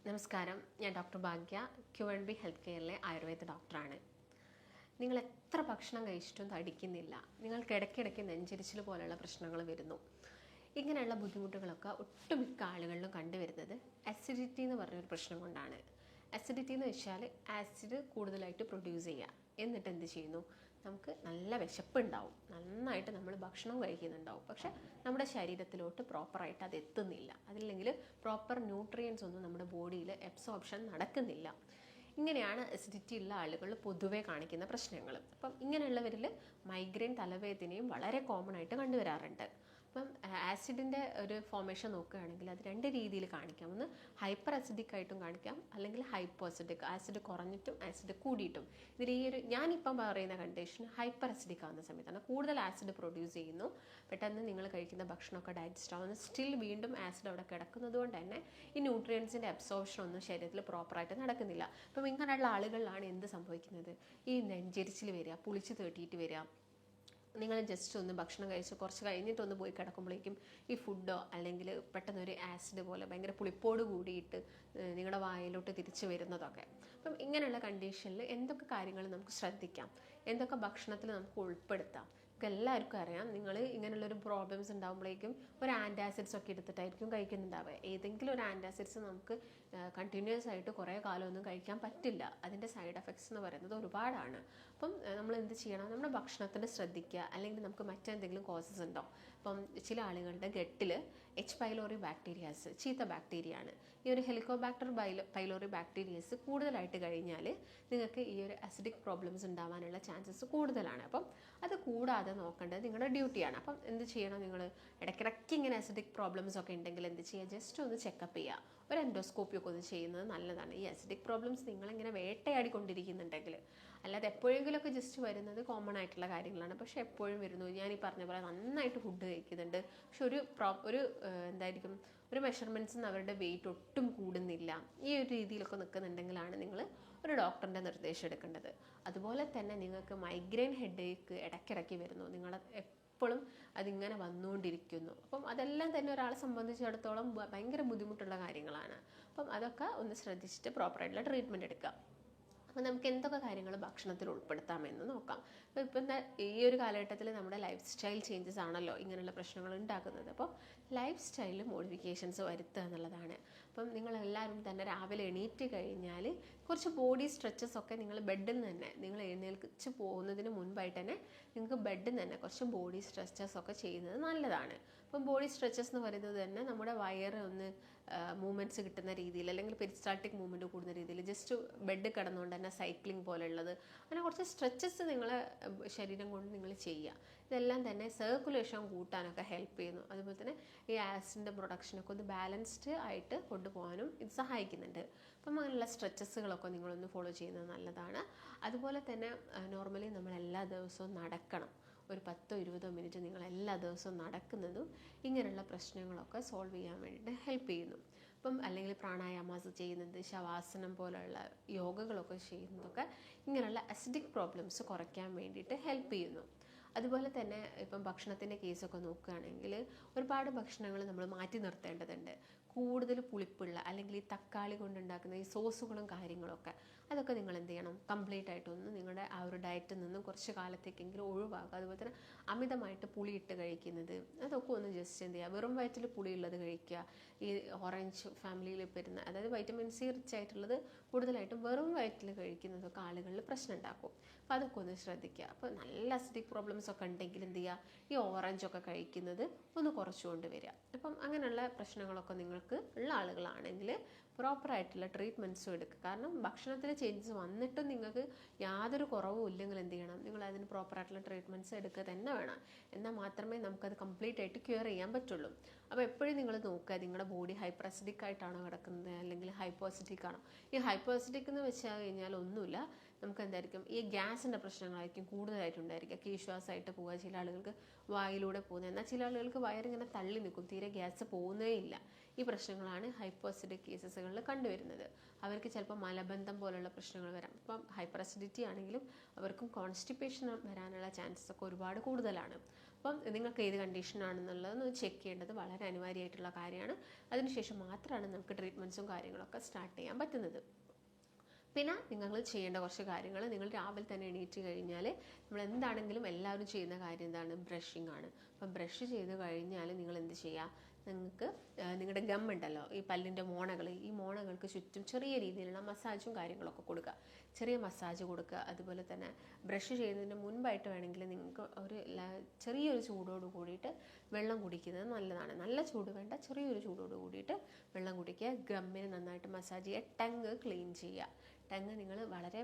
നമസ്കാരം, ഞാൻ ഡോക്ടർ ഭാഗ്യ, QNB health കെയറിലെ Ayurveda ഡോക്ടറാണ്. നിങ്ങൾ എത്ര ഭക്ഷണം കഴിച്ചിട്ടും തടിക്കുന്നില്ല, നിങ്ങൾക്ക് ഇടയ്ക്കിടയ്ക്ക് നെഞ്ചരിച്ചിൽ പോലെയുള്ള പ്രശ്നങ്ങൾ വരുന്നു. ഇങ്ങനെയുള്ള ബുദ്ധിമുട്ടുകളൊക്കെ ഒട്ടുമിക്ക ആളുകളിലും കണ്ടുവരുന്നത് അസിഡിറ്റി എന്ന് പറഞ്ഞൊരു പ്രശ്നം കൊണ്ടാണ്. അസിഡിറ്റി എന്ന് വെച്ചാൽ ആസിഡ് കൂടുതലായിട്ട് പ്രൊഡ്യൂസ് ചെയ്യുക. എന്നിട്ട് എന്ത് ചെയ്യുന്നു, നമുക്ക് നല്ല വിശപ്പുണ്ടാവും, നന്നായിട്ട് നമ്മൾ ഭക്ഷണം കഴിക്കുന്നുണ്ടാവും, പക്ഷെ നമ്മുടെ ശരീരത്തിലോട്ട് പ്രോപ്പറായിട്ട് അത് എത്തുന്നില്ല. അതില്ലെങ്കിൽ പ്രോപ്പർ ന്യൂട്രിയൻസ് ഒന്നും നമ്മുടെ ബോഡിയിൽ അബ്സോർപ്ഷൻ നടക്കുന്നില്ല. ഇങ്ങനെയാണ് അസിഡിറ്റി ഉള്ള ആളുകൾ പൊതുവെ കാണിക്കുന്ന പ്രശ്നങ്ങൾ. അപ്പം ഇങ്ങനെയുള്ളവരിൽ മൈഗ്രെയിൻ, തലവേദനയും വളരെ കോമൺ ആയിട്ട് കണ്ടുവരാറുണ്ട്. അപ്പം ആസിഡിൻ്റെ ഒരു ഫോർമേഷൻ നോക്കുകയാണെങ്കിൽ അത് രണ്ട് രീതിയിൽ കാണിക്കാം. ഒന്ന് ഹൈപ്പർ അസിഡിക് ആയിട്ടും കാണിക്കാം, അല്ലെങ്കിൽ ഹൈപ്പോ അസിഡിക്, ആസിഡ് കുറഞ്ഞിട്ടും ആസിഡ് കൂടിയിട്ടും. ഇതിൽ ഈ ഒരു ഞാനിപ്പം പറയുന്ന കണ്ടീഷൻ ഹൈപ്പർ അസിഡിക് ആവുന്ന സമയത്താണ് കൂടുതൽ ആസിഡ് പ്രൊഡ്യൂസ് ചെയ്യുന്നു, പെട്ടെന്ന് നിങ്ങൾ കഴിക്കുന്ന ഭക്ഷണമൊക്കെ ഡൈജസ്റ്റ് ആവുന്നു, സ്റ്റിൽ വീണ്ടും ആസിഡ് അവിടെ കിടക്കുന്നത് കൊണ്ട് തന്നെ ഈ ന്യൂട്രിയൻസിൻ്റെ അബ്സോർപ്ഷൻ ഒന്നും ശരീരത്തിൽ പ്രോപ്പറായിട്ട് നടക്കുന്നില്ല. അപ്പം ഇങ്ങനെയുള്ള ആളുകളിലാണ് എന്ത് സംഭവിക്കുന്നത്, ഈ നെഞ്ചരിച്ചിൽ വരിക, പുളിച്ച് തേട്ടിയിട്ട് വരിക. നിങ്ങൾ ജസ്റ്റ് ഒന്ന് ഭക്ഷണം കഴിച്ച് കുറച്ച് കഴിഞ്ഞിട്ടൊന്ന് പോയി കിടക്കുമ്പോഴേക്കും ഈ ഫുഡോ അല്ലെങ്കിൽ പെട്ടെന്നൊരു ആസിഡ് പോലെ ഭയങ്കര പുളിപ്പോട് കൂടിയിട്ട് നിങ്ങളുടെ വായിലോട്ട് തിരിച്ചു വരുന്നതൊക്കെ. അപ്പം ഇങ്ങനെയുള്ള കണ്ടീഷനിൽ എന്തൊക്കെ കാര്യങ്ങൾ നമുക്ക് ശ്രദ്ധിക്കാം, എന്തൊക്കെ ഭക്ഷണത്തിൽ നമുക്ക് ഉൾപ്പെടുത്താം. നമുക്ക് എല്ലാവർക്കും അറിയാം, നിങ്ങൾ ഇങ്ങനെയുള്ളൊരു പ്രോബ്ലംസ് ഉണ്ടാകുമ്പോഴേക്കും ഒരു ആൻറ്റാസിഡ്സ് ഒക്കെ എടുത്തിട്ടായിരിക്കും കഴിക്കുന്നുണ്ടാവുക. ഏതെങ്കിലും ഒരു ആൻറ്റാസിഡ്സ് നമുക്ക് കണ്ടിന്യൂസ് ആയിട്ട് കുറേ കാലമൊന്നും കഴിക്കാൻ പറ്റില്ല. അതിൻ്റെ സൈഡ് എഫക്ട്സ് എന്ന് പറയുന്നത് ഒരുപാടാണ്. അപ്പം നമ്മൾ എന്ത് ചെയ്യണം, നമ്മുടെ ഭക്ഷണത്തിൽ ശ്രദ്ധിക്കുക. അല്ലെങ്കിൽ നമുക്ക് മറ്റെന്തെങ്കിലും കോസസ് ഉണ്ടോ. അപ്പം ചില ആളുകളുടെ ഗട്ടിൽ എച്ച് പൈലോറി ബാക്ടീരിയാസ്, ചീത്ത ബാക്ടീരിയ ആണ്. ഈ ഒരു ഹെലിക്കോബാക്ടർ പൈലോറി ബാക്ടീരിയസ് കൂടുതലായിട്ട് കഴിഞ്ഞാൽ നിങ്ങൾക്ക് ഈ ഒരു അസിഡിക് പ്രോബ്ലംസ് ഉണ്ടാവാനുള്ള ചാൻസസ് കൂടുതലാണ്. അപ്പം അത് കൂടാതെ നോക്കേണ്ടത് നിങ്ങളുടെ ഡ്യൂട്ടിയാണ്. അപ്പം എന്ത് ചെയ്യണം, നിങ്ങൾ ഇടയ്ക്കിടയ്ക്ക് ഇങ്ങനെ അസിഡിക് പ്രോബ്ലംസ് ഒക്കെ ഉണ്ടെങ്കിൽ എന്ത് ചെയ്യുക, ജസ്റ്റ് ഒന്ന് ചെക്കപ്പ് ചെയ്യുക. ഒരു എൻഡോസ്കോപ്പി ഒക്കെ ഒന്ന് ചെയ്യുന്നത് നല്ലതാണ്. ഈ അസിഡിക് പ്രോബ്ലംസ് നിങ്ങളിങ്ങനെ വേട്ടയാടിക്കൊണ്ടിരിക്കുന്നുണ്ടെങ്കിൽ, അല്ലാതെ എപ്പോഴെങ്കിലുമൊക്കെ ജസ്റ്റ് വരുന്നത് കോമൺ ആയിട്ടുള്ള കാര്യങ്ങളാണ്. പക്ഷെ എപ്പോഴും വരുന്നു, ഞാൻ ഈ പറഞ്ഞ പോലെ നന്നായിട്ട് ഫുഡ് കഴിക്കുന്നുണ്ട്, പക്ഷെ എന്തായിരിക്കും ഒരു മെഷർമെൻറ്റ്സിൽ നിന്ന് അവരുടെ വെയിറ്റ് ഒട്ടും കൂടുന്നില്ല, ഈ ഒരു രീതിയിലൊക്കെ നിൽക്കുന്നുണ്ടെങ്കിലാണ് നിങ്ങൾ ഒരു ഡോക്ടറിൻ്റെ നിർദ്ദേശം എടുക്കേണ്ടത്. അതുപോലെ തന്നെ നിങ്ങൾക്ക് മൈഗ്രെയിൻ ഹെഡേക്ക് ഇടയ്ക്കിടയ്ക്ക് വരുന്നു, നിങ്ങൾ എപ്പോഴും അതിങ്ങനെ വന്നുകൊണ്ടിരിക്കുന്നു. അപ്പം അതെല്ലാം തന്നെ ഒരാളെ സംബന്ധിച്ചിടത്തോളം ഭയങ്കര ബുദ്ധിമുട്ടുള്ള കാര്യങ്ങളാണ്. അപ്പം അതൊക്കെ ഒന്ന് ശ്രദ്ധിച്ചിട്ട് പ്രോപ്പറായിട്ടുള്ള ട്രീറ്റ്മെൻറ്റ് എടുക്കുക. അപ്പോൾ നമുക്ക് എന്തൊക്കെ കാര്യങ്ങൾ ഭക്ഷണത്തിൽ ഉൾപ്പെടുത്താമെന്ന് നോക്കാം. അപ്പോൾ ഇപ്പം ഈ ഒരു കാലഘട്ടത്തിൽ നമ്മുടെ ലൈഫ് സ്റ്റൈൽ ചേഞ്ചസ് ആണല്ലോ ഇങ്ങനെയുള്ള പ്രശ്നങ്ങൾ ഉണ്ടാക്കുന്നത്. അപ്പോൾ ലൈഫ് സ്റ്റൈലിൽ മോഡിഫിക്കേഷൻസ് വരുത്തുക എന്നുള്ളതാണ്. അപ്പം നിങ്ങളെല്ലാവരും തന്നെ രാവിലെ എണീറ്റ് കഴിഞ്ഞാൽ കുറച്ച് ബോഡി സ്ട്രെച്ചസ് ഒക്കെ നിങ്ങൾ ബെഡിൽ നിന്ന് തന്നെ, നിങ്ങൾ എഴുന്നേൽച്ച് പോകുന്നതിന് മുൻപായിട്ട് തന്നെ നിങ്ങൾക്ക് ബെഡിൽ നിന്ന് തന്നെ കുറച്ച് ബോഡി സ്ട്രെച്ചസ് ഒക്കെ ചെയ്യുന്നത് നല്ലതാണ്. അപ്പം ബോഡി സ്ട്രെച്ചസ് എന്ന് പറയുന്നത് തന്നെ നമ്മുടെ വയറ് ഒന്ന് മൂവ്മെൻറ്റ്സ് കിട്ടുന്ന രീതിയിൽ, അല്ലെങ്കിൽ പെരിസ്റ്റാൾട്ടിക് മൂവ്മെൻറ്റ് കൂടുന്ന രീതിയിൽ, ജസ്റ്റ് ബെഡ് കിടന്നുകൊണ്ട് തന്നെ സൈക്ലിംഗ് പോലെയുള്ളത്, അങ്ങനെ കുറച്ച് സ്ട്രെച്ചസ് നിങ്ങളെ ശരീരം കൊണ്ട് നിങ്ങൾ ചെയ്യുക. ഇതെല്ലാം തന്നെ സർക്കുലേഷൻ കൂട്ടാനൊക്കെ ഹെൽപ്പ് ചെയ്യുന്നു. അതുപോലെ തന്നെ ഈ ആസിഡിൻ്റെ പ്രൊഡക്ഷനൊക്കെ ഒന്ന് ബാലൻസ്ഡ് ആയിട്ട് കൊണ്ടുപോകാനും ഇത് സഹായിക്കുന്നുണ്ട്. അപ്പം അങ്ങനെയുള്ള സ്ട്രെച്ചസുകളൊക്കെ നിങ്ങളൊന്ന് ഫോളോ ചെയ്യുന്നത് നല്ലതാണ്. അതുപോലെ തന്നെ നോർമലി നമ്മൾ എല്ലാ ദിവസവും നടക്കണം. ഒരു 10-20 മിനിറ്റ് നിങ്ങൾ എല്ലാ ദിവസവും നടക്കുന്നതും ഇങ്ങനെയുള്ള പ്രശ്നങ്ങളൊക്കെ സോൾവ് ചെയ്യാൻ വേണ്ടിയിട്ട് ഹെൽപ്പ് ചെയ്യുന്നു. അപ്പം അല്ലെങ്കിൽ പ്രാണായാമാസ് ചെയ്യുന്നത്, ശവാസനം പോലെയുള്ള യോഗകളൊക്കെ ചെയ്യുന്നതൊക്കെ ഇങ്ങനെയുള്ള അസിഡിക് പ്രോബ്ലംസ് കുറയ്ക്കാൻ വേണ്ടിയിട്ട് ഹെൽപ്പ് ചെയ്യുന്നു. അതുപോലെ തന്നെ ഇപ്പം ഭക്ഷണത്തിൻ്റെ കേസൊക്കെ നോക്കുകയാണെങ്കിൽ ഒരുപാട് ഭക്ഷണങ്ങൾ നമ്മൾ മാറ്റി നിർത്തേണ്ടതുണ്ട്. കൂടുതൽ പുളിപ്പുള്ള അല്ലെങ്കിൽ ഈ തക്കാളി കൊണ്ടുണ്ടാക്കുന്ന ഈ സോസുകളും കാര്യങ്ങളൊക്കെ, അതൊക്കെ നിങ്ങൾ എന്ത് ചെയ്യണം, കംപ്ലീറ്റ് ആയിട്ടൊന്ന് നിങ്ങളുടെ ആ ഒരു ഡയറ്റിൽ നിന്നും കുറച്ച് കാലത്തേക്കെങ്കിലും ഒഴിവാക്കുക. അതുപോലെ തന്നെ അമിതമായിട്ട് പുളിയിട്ട് കഴിക്കുന്നത്, അതൊക്കെ ഒന്ന് ജസ്റ്റ് എന്ത് ചെയ്യുക, വെറും വയറ്റിൽ പുളിയുള്ളത് കഴിക്കുക. ഈ ഓറഞ്ച് ഫാമിലിയിൽ വരുന്ന, അതായത് വൈറ്റമിൻ സി റിച്ച് ആയിട്ടുള്ളത് കൂടുതലായിട്ടും വെറും വയറ്റിൽ കഴിക്കുന്നതൊക്കെ ആളുകളിൽ പ്രശ്നം ഉണ്ടാക്കും. അപ്പോൾ അതൊക്കെ ഒന്ന് ശ്രദ്ധിക്കുക. അപ്പോൾ നല്ല അസിഡിക് പ്രോബ്ലംസ് ഒക്കെ ഉണ്ടെങ്കിൽ എന്ത് ചെയ്യുക, ഈ ഓറഞ്ചൊക്കെ കഴിക്കുന്നത് ഒന്ന് കുറച്ചുകൊണ്ട് വരിക. അപ്പം അങ്ങനെയുള്ള പ്രശ്നങ്ങളൊക്കെ നിങ്ങൾക്ക് ഉള്ള ആളുകളാണെങ്കിൽ പ്രോപ്പറായിട്ടുള്ള ട്രീറ്റ്മെൻറ്റ്സും എടുക്കുക. കാരണം ഭക്ഷണത്തിൽ ചേഞ്ചസ് വന്നിട്ടും നിങ്ങൾക്ക് യാതൊരു കുറവും ഇല്ലെങ്കിൽ എന്ത് ചെയ്യണം, നിങ്ങൾ അതിന് പ്രോപ്പറായിട്ടുള്ള ട്രീറ്റ്മെൻറ്റ്സ് എടുക്കുക തന്നെ വേണം. എന്നാൽ മാത്രമേ നമുക്കത് കംപ്ലീറ്റ് ആയിട്ട് ക്യൂർ ചെയ്യാൻ പറ്റുള്ളൂ. അപ്പോൾ എപ്പോഴും നിങ്ങൾ നോക്കുക, നിങ്ങളുടെ ബോഡി ഹൈപ്പർ അസിഡിക് ആയിട്ടാണോ കിടക്കുന്നത് അല്ലെങ്കിൽ ഹൈപ്പോ അസിഡിക് ആണോ. ഈ ഹൈപ്പോ അസിഡിക് എന്ന് വെച്ചാൽ കഴിഞ്ഞാൽ ഒന്നുമില്ല, നമുക്ക് എന്തായിരിക്കും, ഈ ഗ്യാസിൻ്റെ പ്രശ്നങ്ങളായിരിക്കും കൂടുതലായിട്ടുണ്ടായിരിക്കുക. കീശ്വാസമായിട്ട് പോവുക, ചില ആളുകൾക്ക് വായിലൂടെ പോകുന്നത്, എന്നാൽ ചില ആളുകൾക്ക് വയറിങ്ങനെ തള്ളി നിൽക്കും, തീരെ ഗ്യാസ് പോകുന്നേ ഇല്ല. ഈ പ്രശ്നങ്ങളാണ് ഹൈപ്പോ അസിഡിക് കേസസുകളിൽ കണ്ടുവരുന്നത്. അവർക്ക് ചിലപ്പോൾ മലബന്ധം പോലുള്ള പ്രശ്നങ്ങൾ വരാം. ഇപ്പം ഹൈപ്പർ അസിഡിറ്റി ആണെങ്കിലും അവർക്കും കോൺസ്റ്റിപ്പേഷൻ വരാനുള്ള ചാൻസസ് ഒക്കെ ഒരുപാട് കൂടുതലാണ്. അപ്പം നിങ്ങൾക്ക് ഏത് കണ്ടീഷനാണെന്നുള്ളതൊന്ന് ചെക്ക് ചെയ്യേണ്ടത് വളരെ അനിവാര്യമായിട്ടുള്ള കാര്യമാണ്. അതിനുശേഷം മാത്രമാണ് നമുക്ക് ട്രീറ്റ്മെൻറ്റ്സും കാര്യങ്ങളൊക്കെ സ്റ്റാർട്ട് ചെയ്യാൻ പറ്റുന്നത്. പിന്നെ നിങ്ങൾ ചെയ്യേണ്ട കുറച്ച് കാര്യങ്ങൾ, നിങ്ങൾ രാവിലെ തന്നെ എണീറ്റ് കഴിഞ്ഞാൽ നമ്മൾ എന്താണെങ്കിലും എല്ലാവരും ചെയ്യുന്ന കാര്യം എന്താണ്? ബ്രഷിംഗ് ആണ്. അപ്പം ബ്രഷ് ചെയ്ത് കഴിഞ്ഞാൽ നിങ്ങൾ എന്ത് ചെയ്യുക? നിങ്ങൾക്ക് നിങ്ങളുടെ ഗം ഉണ്ടല്ലോ, ഈ പല്ലിൻ്റെ മോണകൾ, ഈ മോണകൾക്ക് ചുറ്റും ചെറിയ രീതിയിലുള്ള മസാജും കാര്യങ്ങളൊക്കെ കൊടുക്കുക, ചെറിയ മസാജ് കൊടുക്കുക. അതുപോലെ തന്നെ ബ്രഷ് ചെയ്യുന്നതിന് മുൻപായിട്ട് വേണമെങ്കിൽ നിങ്ങൾക്ക് ചെറിയൊരു ചൂടോട് കൂടിയിട്ട് വെള്ളം കുടിക്കുന്നത് നല്ലതാണ്. നല്ല ചൂട് വേണ്ട, ചെറിയൊരു ചൂടോട് കൂടിയിട്ട് വെള്ളം കുടിക്കുക. ഗമ്മിന് നന്നായിട്ട് മസാജ് ചെയ്യുക. ടങ് ക്ലീൻ ചെയ്യുക. ടങ് നിങ്ങൾ വളരെ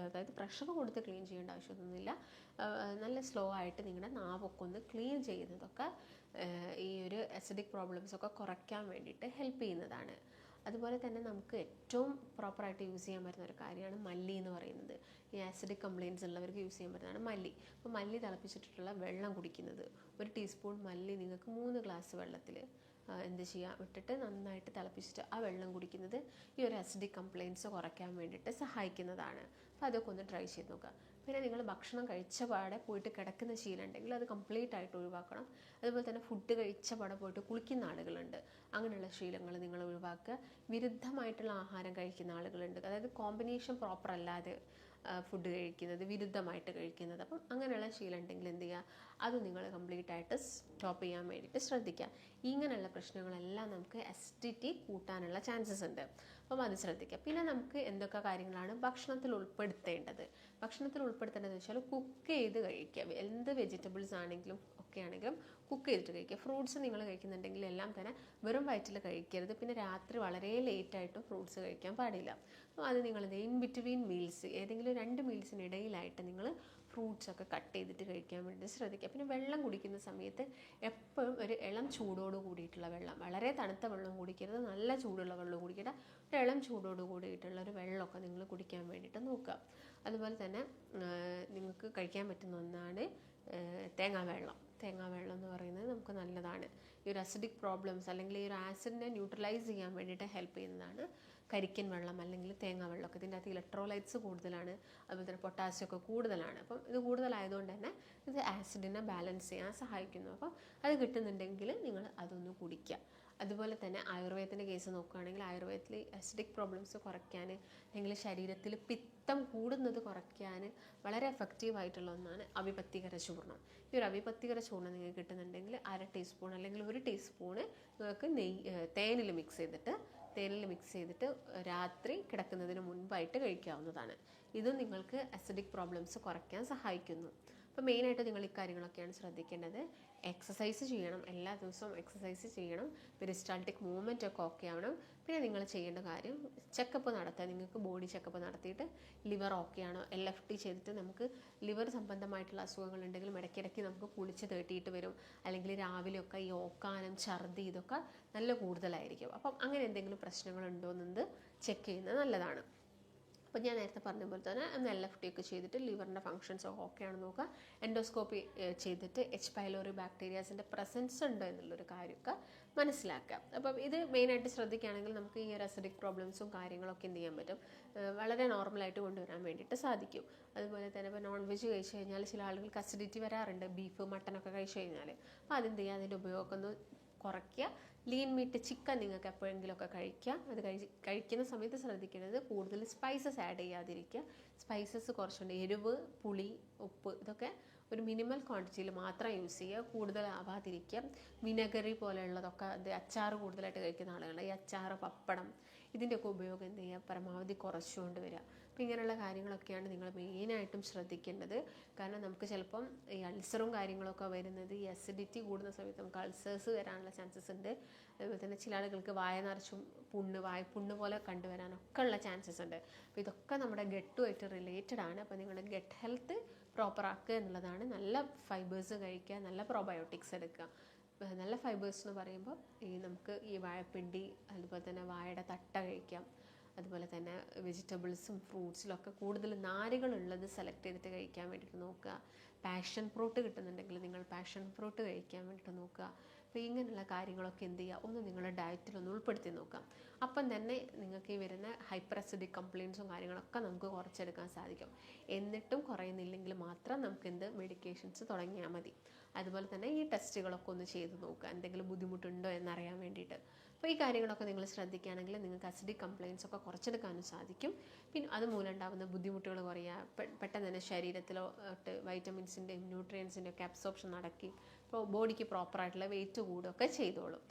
അതായത് പ്രഷർ കൊടുത്ത് ക്ലീൻ ചെയ്യേണ്ട ആവശ്യമൊന്നുമില്ല. നല്ല സ്ലോ ആയിട്ട് നിങ്ങളുടെ നാവൊക്കെ ഒന്ന് ക്ലീൻ ചെയ്യുന്നതൊക്കെ ഈ ഒരു അസിഡിക് പ്രോബ്ലംസൊക്കെ കുറയ്ക്കാൻ വേണ്ടിയിട്ട് ഹെൽപ്പ് ചെയ്യുന്നതാണ്. അതുപോലെ തന്നെ നമുക്ക് ഏറ്റവും പ്രോപ്പറായിട്ട് യൂസ് ചെയ്യാൻ പറ്റുന്ന ഒരു കാര്യമാണ് മല്ലി എന്ന് പറയുന്നത്. ഈ ആസിഡിക് കംപ്ലയിൻറ്റ്സ് ഉള്ളവർക്ക് യൂസ് ചെയ്യാൻ പറ്റുന്നതാണ് മല്ലി. അപ്പോൾ മല്ലി തിളപ്പിച്ചിട്ടുള്ള വെള്ളം കുടിക്കുന്നത്, 1 ടീസ്പൂൺ മല്ലി നിങ്ങൾക്ക് 3 ഗ്ലാസ് വെള്ളത്തിൽ എന്ത് ചെയ്യുക, വിട്ടിട്ട് നന്നായിട്ട് തിളപ്പിച്ചിട്ട് ആ വെള്ളം കുടിക്കുന്നത് ഈ ഒരു അസിഡിക് കംപ്ലയിൻറ്റ്സ് കുറയ്ക്കാൻ വേണ്ടിയിട്ട് സഹായിക്കുന്നതാണ്. അപ്പോൾ അതൊക്കെ ഒന്ന് ട്രൈ ചെയ്ത് നോക്കുക. പിന്നെ നിങ്ങൾ ഭക്ഷണം കഴിച്ച പാടെ പോയിട്ട് കിടക്കുന്ന ശീലം ഉണ്ടെങ്കിൽ അത് കംപ്ലീറ്റ് ആയിട്ട് ഒഴിവാക്കണം. അതുപോലെ തന്നെ ഫുഡ് കഴിച്ച പാടെ പോയിട്ട് കുളിക്കുന്ന ആളുകളുണ്ട്, അങ്ങനെയുള്ള ശീലങ്ങൾ നിങ്ങൾ ഒഴിവാക്കുക. വിരുദ്ധമായിട്ടുള്ള ആഹാരം കഴിക്കുന്ന ആളുകളുണ്ട്, അതായത് കോമ്പിനേഷൻ പ്രോപ്പർ അല്ലാതെ ഫുഡ് കഴിക്കുന്നത്, വിരുദ്ധമായിട്ട് കഴിക്കുന്നത്. അപ്പം അങ്ങനെയുള്ള ശീലം ഉണ്ടെങ്കിൽ എന്ത് ചെയ്യുക, അത് നിങ്ങൾ കംപ്ലീറ്റ് ആയിട്ട് സ്റ്റോപ്പ് ചെയ്യാൻ വേണ്ടിയിട്ട് ശ്രദ്ധിക്കുക. ഇങ്ങനെയുള്ള പ്രശ്നങ്ങളെല്ലാം നമുക്ക് അസിഡിറ്റി കൂട്ടാനുള്ള ചാൻസസ് ഉണ്ട്. അപ്പം അത് ശ്രദ്ധിക്കുക. പിന്നെ നമുക്ക് എന്തൊക്കെ കാര്യങ്ങളാണ് ഭക്ഷണത്തിൽ ഉൾപ്പെടുത്തേണ്ടത്? ഭക്ഷണത്തിൽ ഉൾപ്പെടുത്തേണ്ടതെന്ന് വെച്ചാൽ കുക്ക് ചെയ്ത് കഴിക്കുക. എന്ത് വെജിറ്റബിൾസ് ആണെങ്കിലും ഒക്കെ ആണെങ്കിലും കുക്ക് ചെയ്തിട്ട് കഴിക്കുക. ഫ്രൂട്ട്സ് നിങ്ങൾ കഴിക്കുന്നുണ്ടെങ്കിൽ എല്ലാം തന്നെ വെറും വയറ്റിൽ കഴിക്കരുത്. പിന്നെ രാത്രി വളരെ ലേറ്റായിട്ടും ഫ്രൂട്ട്സ് കഴിക്കാൻ പാടില്ല. അപ്പോൾ അത് നിങ്ങളത് ഇൻ ബിറ്റ്വീൻ മീൽസ്, ഏതെങ്കിലും 2 മീൽസിനിടയിലായിട്ട് നിങ്ങൾ ഫ്രൂട്ട്സ് ഒക്കെ കട്ട് ചെയ്തിട്ട് കഴിക്കാൻ വേണ്ടി ശ്രദ്ധിക്കുക. പിന്നെ വെള്ളം കുടിക്കുന്ന സമയത്ത് എപ്പോഴും ഒരു ഇളം ചൂടോട് കൂടിയിട്ടുള്ള വെള്ളം, വളരെ തണുത്ത വെള്ളം കുടിക്കരുത്, നല്ല ചൂടുള്ള വെള്ളം കുടിക്കരുത്. ഒരു ഇളം ചൂടോട് കൂടിയിട്ടുള്ള ഒരു വെള്ളമൊക്കെ നിങ്ങൾ കുടിക്കാൻ വേണ്ടിയിട്ട് നോക്കുക. അതുപോലെ തന്നെ നിങ്ങൾക്ക് കഴിക്കാൻ പറ്റുന്ന ഒന്നാണ് തേങ്ങാവെള്ളം. തേങ്ങാവെള്ളം എന്ന് പറയുന്നത് നമുക്ക് നല്ലതാണ്. ഈ ഒരു അസിഡിക് പ്രോബ്ലംസ് അല്ലെങ്കിൽ ഈ ഒരു ആസിഡിനെ ന്യൂട്രലൈസ് ചെയ്യാൻ വേണ്ടിയിട്ട് ഹെൽപ്പ് ചെയ്യുന്നതാണ് കരിക്കൻ വെള്ളം അല്ലെങ്കിൽ തേങ്ങാവെള്ളമൊക്കെ. ഇതിൻ്റെ അകത്ത് ഇലക്ട്രോലൈറ്റ്സ് കൂടുതലാണ്, അതുപോലെ തന്നെ പൊട്ടാസ്യം ഒക്കെ കൂടുതലാണ്. അപ്പം ഇത് കൂടുതലായതുകൊണ്ട് തന്നെ ഇത് ആസിഡിനെ ബാലൻസ് ചെയ്യാൻ സഹായിക്കുന്നു. അപ്പം അത് കിട്ടുന്നുണ്ടെങ്കിൽ നിങ്ങൾ അതൊന്ന് കുടിക്കുക. അതുപോലെ തന്നെ ആയുർവേദത്തിൻ്റെ കേസ് നോക്കുകയാണെങ്കിൽ ആയുർവേദത്തിൽ അസിഡിക് പ്രോബ്ലംസ് കുറയ്ക്കാൻ അല്ലെങ്കിൽ ശരീരത്തിൽ പിത്തം കൂടുന്നത് കുറയ്ക്കാൻ വളരെ എഫക്റ്റീവായിട്ടുള്ള ഒന്നാണ് അവിപത്തികര ചൂർണ്ണം. ഈ ഒരു അവിപത്തികര ചൂർണ്ണം നിങ്ങൾക്ക് കിട്ടുന്നുണ്ടെങ്കിൽ 1/2 ടീസ്പൂൺ അല്ലെങ്കിൽ 1 ടീസ്പൂണ് നിങ്ങൾക്ക് തേനിൽ മിക്സ് ചെയ്തിട്ട് രാത്രി കിടക്കുന്നതിന് മുൻപായിട്ട് കഴിക്കാവുന്നതാണ്. ഇതും നിങ്ങൾക്ക് അസിഡിക് പ്രോബ്ലംസ് കുറയ്ക്കാൻ സഹായിക്കുന്നു. അപ്പോൾ മെയിനായിട്ട് നിങ്ങൾ ഇക്കാര്യങ്ങളൊക്കെയാണ് ശ്രദ്ധിക്കേണ്ടത്. എക്സസൈസ് ചെയ്യണം, എല്ലാ ദിവസവും എക്സസൈസ് ചെയ്യണം. പെരിസ്റ്റാൾട്ടിക് മൂവ്മെൻറ്റ് ഒക്കെ ഓക്കെ ആവണം. പിന്നെ നിങ്ങൾ ചെയ്യേണ്ട കാര്യം ചെക്കപ്പ് നടത്തുക. നിങ്ങൾക്ക് ബോഡി ചെക്കപ്പ് നടത്തിയിട്ട് ലിവർ ഓക്കെ ആണോ, LFT ചെയ്തിട്ട് നമുക്ക് ലിവർ സംബന്ധമായിട്ടുള്ള അസുഖങ്ങളുണ്ടെങ്കിലും ഇടയ്ക്കിടയ്ക്ക് നമുക്ക് കുളിച്ച് തേട്ടിയിട്ട് വരും, അല്ലെങ്കിൽ രാവിലെയൊക്കെ ഈ ഓക്കാനം, ഛർദി ഇതൊക്കെ നല്ല കൂടുതലായിരിക്കും. അപ്പം അങ്ങനെ എന്തെങ്കിലും പ്രശ്നങ്ങളുണ്ടോ എന്നത് ചെക്ക് ചെയ്യുന്നത് നല്ലതാണ്. അപ്പോൾ ഞാൻ നേരത്തെ പറഞ്ഞ പോലെ തന്നെ ഒന്ന് LFT ഒക്കെ ചെയ്തിട്ട് ലിവറിൻ്റെ ഫങ്ഷൻസ് ഒക്കെ ഓക്കെ ആണെന്ന് നോക്കുക. എൻഡോസ്കോപ്പി ചെയ്തിട്ട് H. പൈലോറി ബാക്ടീരിയാസിൻ്റെ പ്രസൻസ് ഉണ്ട് എന്നുള്ളൊരു കാര്യമൊക്കെ മനസ്സിലാക്കുക. അപ്പം ഇത് മെയിനായിട്ട് ശ്രദ്ധിക്കുകയാണെങ്കിൽ നമുക്ക് ഈ ഒരു അസിഡിക് പ്രോബ്ലംസും കാര്യങ്ങളൊക്കെ എന്ത് ചെയ്യാൻ പറ്റും, വളരെ നോർമലായിട്ട് കൊണ്ടുവരാൻ വേണ്ടിയിട്ട് സാധിക്കും. അതുപോലെ തന്നെ ഇപ്പോൾ നോൺ വെജ് കഴിച്ച് കഴിഞ്ഞാൽ ചില ആളുകൾക്ക് അസിഡിറ്റി വരാറുണ്ട്, ബീഫ് മട്ടനൊക്കെ കഴിച്ച് കഴിഞ്ഞാൽ. അപ്പോൾ അതെന്ത് ചെയ്യുക, അതിൻ്റെ ഉപയോഗമൊക്കെ ഒന്ന് കുറയ്ക്കുക. ലീൻ മീറ്റ്, ചിക്കൻ നിങ്ങൾക്ക് എപ്പോഴെങ്കിലുമൊക്കെ കഴിക്കുക. അത് കഴിക്കുന്ന സമയത്ത് ശ്രദ്ധിക്കുന്നത് കൂടുതൽ സ്പൈസസ് ആഡ് ചെയ്യാതിരിക്കുക. സ്പൈസസ് കുറച്ചുണ്ട്, എരിവ്, പുളി, ഉപ്പ് ഇതൊക്കെ ഒരു മിനിമൽ ക്വാണ്ടിറ്റിയിൽ മാത്രം യൂസ് ചെയ്യുക, കൂടുതലാവാതിരിക്കുക. വിനെഗറി പോലെയുള്ളതൊക്കെ, അച്ചാർ കൂടുതലായിട്ട് കഴിക്കുന്ന ആളുകളുണ്ട്, ഈ അച്ചാർ, പപ്പടം ഇതിൻ്റെയൊക്കെ ഉപയോഗം എന്ത് ചെയ്യുക, പരമാവധി കുറച്ചുകൊണ്ട് വരിക. അപ്പോൾ ഇങ്ങനെയുള്ള കാര്യങ്ങളൊക്കെയാണ് നിങ്ങൾ മെയിനായിട്ടും ശ്രദ്ധിക്കേണ്ടത്. കാരണം നമുക്ക് ചിലപ്പം ഈ അൾസറും കാര്യങ്ങളൊക്കെ വരുന്നത് ഈ അസിഡിറ്റി കൂടുന്ന സമയത്ത് നമുക്ക് അൾസേഴ്സ് വരാനുള്ള ചാൻസസ് ഉണ്ട്. അതുപോലെ തന്നെ ചില ആളുകൾക്ക് വായ നിറച്ചും വായ്പുണ്ണ് പോലെ കണ്ടുവരാനൊക്കെ ഉള്ള ചാൻസസ് ഉണ്ട്. അപ്പോൾ ഇതൊക്കെ നമ്മുടെ ഗട്ടുമായിട്ട് റിലേറ്റഡ് ആണ്. അപ്പോൾ നിങ്ങളുടെ ഗട്ട് ഹെൽത്ത് പ്രോപ്പർ ആക്കുക എന്നുള്ളതാണ്. നല്ല ഫൈബേഴ്സ് കഴിക്കുക, നല്ല പ്രോബയോട്ടിക്സ് എടുക്കുക. നല്ല ഫൈബേഴ്സ് എന്ന് പറയുമ്പോൾ നമുക്ക് ഈ വാഴപ്പിണ്ടി, അതുപോലെ തന്നെ വാഴയുടെ തട്ട കഴിക്കാം. അതുപോലെ തന്നെ വെജിറ്റബിൾസും ഫ്രൂട്ട്സിലൊക്കെ കൂടുതൽ നാരുകളുള്ളത് സെലക്ട് ചെയ്തിട്ട് കഴിക്കാൻ വേണ്ടിയിട്ട് നോക്കുക. പാഷൻ ഫ്രൂട്ട് കിട്ടുന്നുണ്ടെങ്കിൽ നിങ്ങൾ പാഷൻ ഫ്രൂട്ട് കഴിക്കാൻ വേണ്ടിയിട്ട് നോക്കുക. അപ്പോൾ ഇങ്ങനെയുള്ള കാര്യങ്ങളൊക്കെ എന്ത് ചെയ്യുക, ഒന്ന് നിങ്ങളുടെ ഡയറ്റിലൊന്ന് ഉൾപ്പെടുത്തി നോക്കാം. അപ്പം തന്നെ നിങ്ങൾക്ക് ഈ വരുന്ന ഹൈപ്പർ അസിഡിക് കംപ്ലയിൻസും കാര്യങ്ങളൊക്കെ നമുക്ക് കുറച്ചെടുക്കാൻ സാധിക്കും. എന്നിട്ടും കുറയുന്നില്ലെങ്കിൽ മാത്രം നമുക്ക് മെഡിക്കേഷൻസ് തുടങ്ങിയാൽ മതി. അതുപോലെ തന്നെ ഈ ടെസ്റ്റുകളൊക്കെ ഒന്ന് ചെയ്ത് നോക്കുക, എന്തെങ്കിലും ബുദ്ധിമുട്ടുണ്ടോ എന്നറിയാൻ വേണ്ടിയിട്ട്. അപ്പോൾ ഈ കാര്യങ്ങളൊക്കെ നിങ്ങൾ ശ്രദ്ധിക്കുകയാണെങ്കിൽ നിങ്ങൾക്ക് അസിഡിക് കംപ്ലയിൻസ് ഒക്കെ കുറച്ചെടുക്കാനും സാധിക്കും. പിന്നെ അതുമൂലം ഉണ്ടാകുന്ന ബുദ്ധിമുട്ടുകൾ കുറയുക, പെട്ടെന്ന് തന്നെ ശരീരത്തിലോട്ട് വൈറ്റമിൻസിൻ്റെയും ന്യൂട്രിയൻസിൻ്റെയും ഒക്കെ അബ്സോർപ്ഷൻ നടക്കുകയും ഇപ്പോൾ ബോഡിക്ക് പ്രോപ്പറായിട്ടുള്ള വെയിറ്റ് കൂടുകയൊക്കെ ചെയ്തോളും.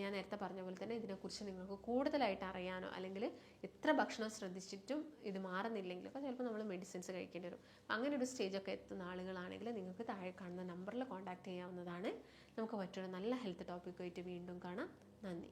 ഞാൻ നേരത്തെ പറഞ്ഞ പോലെ തന്നെ ഇതിനെക്കുറിച്ച് നിങ്ങൾക്ക് കൂടുതലായിട്ട് അറിയാനോ അല്ലെങ്കിൽ എത്ര ഭക്ഷണം ശ്രദ്ധിച്ചിട്ടും ഇത് മാറുന്നില്ലെങ്കിൽ അപ്പോൾ ചിലപ്പോൾ നമ്മൾ മെഡിസിൻസ് കഴിക്കേണ്ടി വരും. അങ്ങനെ ഒരു സ്റ്റേജൊക്കെ എത്തുന്ന ആളുകളാണെങ്കിൽ നിങ്ങൾക്ക് താഴെ കാണുന്ന നമ്പറിൽ കോൺടാക്ട് ചെയ്യാവുന്നതാണ്. നമുക്ക് മറ്റൊരു നല്ല ഹെൽത്ത് ടോപ്പിക്കുമായിട്ട് വീണ്ടും കാണാം. നന്ദി.